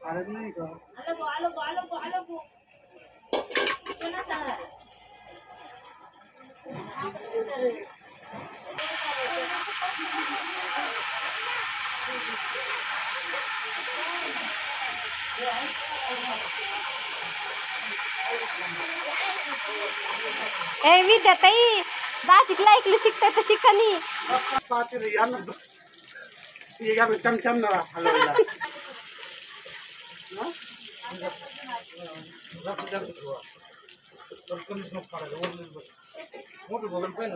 नाही का ए विद्या ताई दाचिकला ऐकलं शिकता तर शिका नाही चमचम ना हलवायला मोठं बघून पाहिजे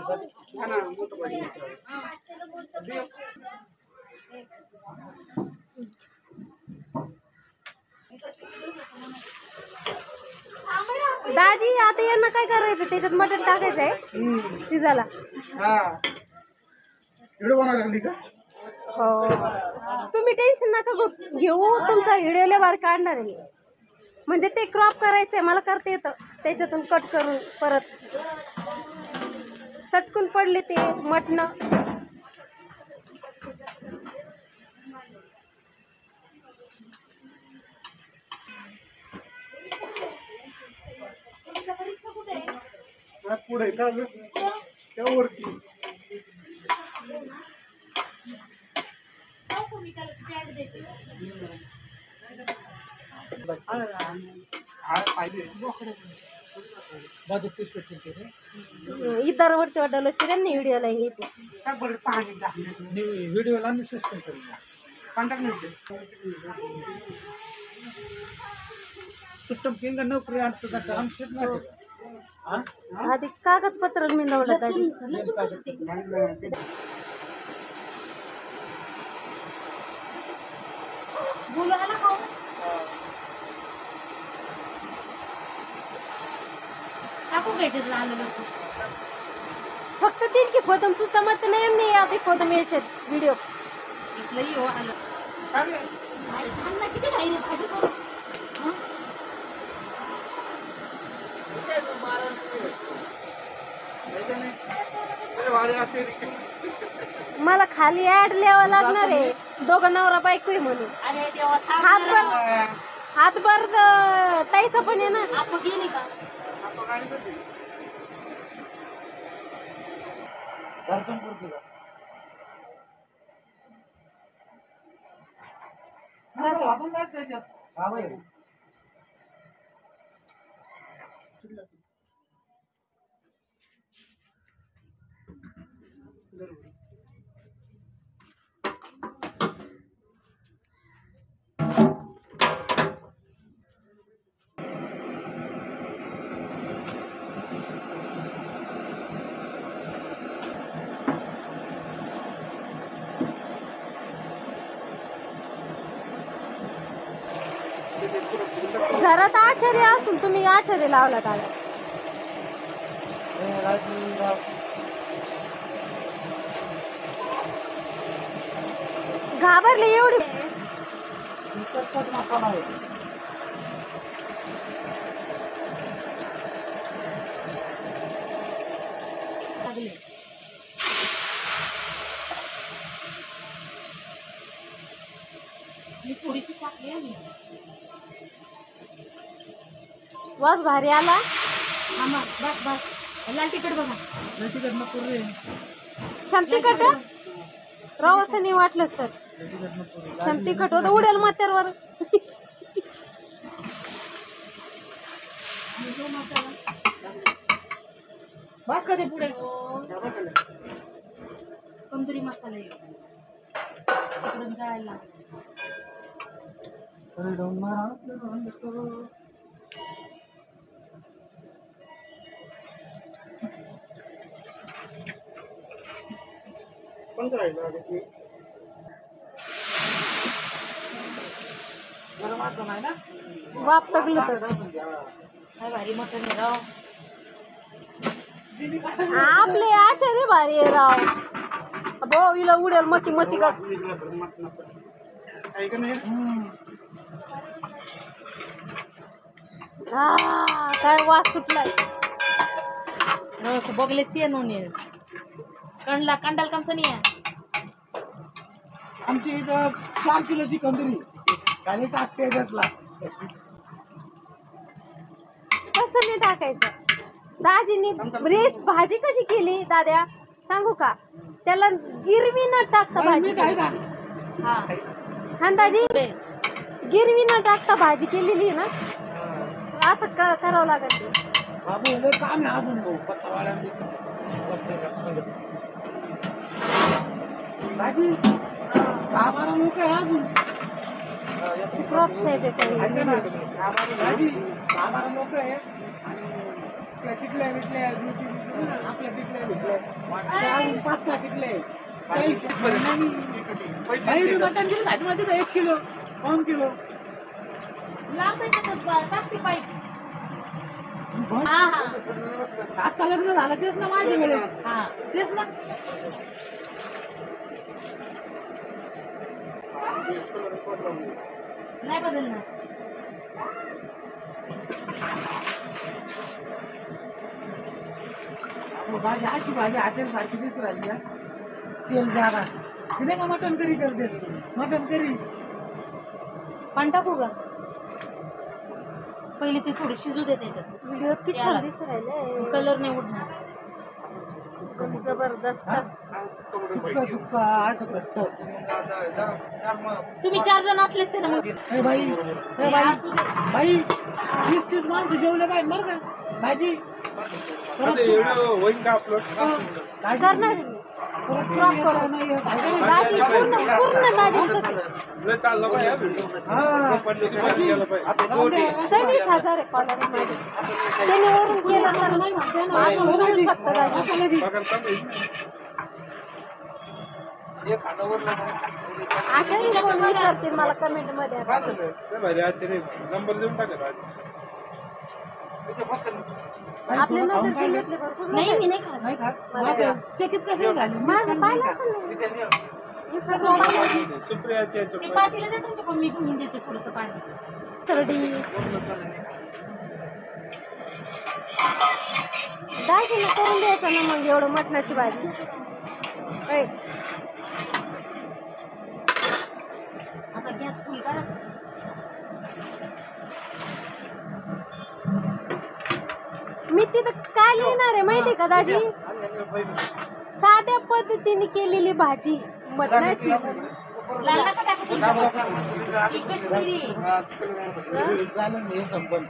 दाजी आता यांना काय करायचं त्याच्यात मटण टाकायचंय शिजायला हो तुम्ही टेन्शन नका घेऊ तुमचा व्हिडिओ लय बार काढणार आहे म्हणजे ते क्रॉप करायचंय मला करता येतं त्याच्यातून कट करून परत सटकून पडले ते मटण पुढे का त्यावरती इतर वरती वाटलं त्यांनी व्हिडिओला येते व्हिडिओला नोकरी आधी कागदपत्र मी लावलं दादी फक्त 3 की फोटो तुझा मत नाही आधी फोटो मिळचे व्हिडिओ मला खाली ऍड लिहावं लागणार आहे दोघं नवरा बायको म्हणून हातभर ताईचा पण आहे ना गेली का घरात आचार्य असून तुम्ही आचार्य लावला त्याला घाबरले एवढी वास भारी आला बस बस लाल तिखट बघा छान तिखट रवास नाही वाटलंच तर छान तिखट होतं उडेल म्हातारवर बस कधी पुढे तंदुरी मसाला इकडून जायला वाप तगलं तर भारी मटण आहे राव आपले आचार्य भारी आहे राव भाऊ हिला उडेल मती मती कस काय वास सुटलाय बघले ते नोने कंडला कंडाल कमसनी आहे आमची इथं 4 किलोची कंदुरी खाली टाकते बसला. कसं नाही टाकायचं. दाजीनी रेस भाजी कशी केली दाद्या सांगू का? त्याला गिरवी न टाकता भाजी केली. हा दाजी गिरवी न टाकता भाजी केलेली ना असं करावं लागत ते. बाबू लय काम आहे अजून भाऊ पत्तावाळ्या भाजी 10-12 लोक आहे अजून. क्रॉप टाईप आहे काही. भाजी 10-12 लोक आहे आणि तिथल्या विकल्या आपल्या तिथल्या विकल्या अजून 5-6 तिथले मटण किती भाजी मध्ये 1 किलो 2 किलो आता लग्न झालं तेच ना माझ्या वेळेस. तेच ना नाही बदलणार. भाजी अशी भाजी हॉटेल सारखी दिसू राहिली का? तेल जागा नाही का मटण करी करते. मटण करी पण टाकू का? पहिले ते थोडे शिजू दे त्याच्यात. व्हिडिओ किती छान दिसू राहिले. कलर नाही उडणार. जबरदस्त. सुक्का सुक्का असं करतो. तुम्ही 4 जण असलेच ते ना मग. ए बाई ए बाई बाई 20-30 माणसं जेवले पाहिजे बरं का. भाजी करणार मी. क्रॉप करू. दाजी पूर्ण दाजींचं सगळीच हजार आहे कॉलर मध्ये. त्याने वरून केलं तर अजून होऊ शकतं दाजी. आचार्य कोण विचारतील मला कमेंट मध्ये. आपले नंतर ते घेतले भरपूर. नाही मी नाही खात. नाही खात माझं चकित कसं झालं. माझं पाहिलं असेल ना. ते पातीला दे तुमच्या पण मी घेऊन देते थोडंसं पाणी. थर्डी दाजीला करून द्यायचं ना मग एवढं मटणाची भाजी. ऐ, आता गॅस फुल करा. मी तिथं काय लिहिणार आहे माहिती का दाजी? साध्या पद्धतीने केलेली भाजी मटणाची. लाल नका टाकू तुमच्या. झालं हे संपल.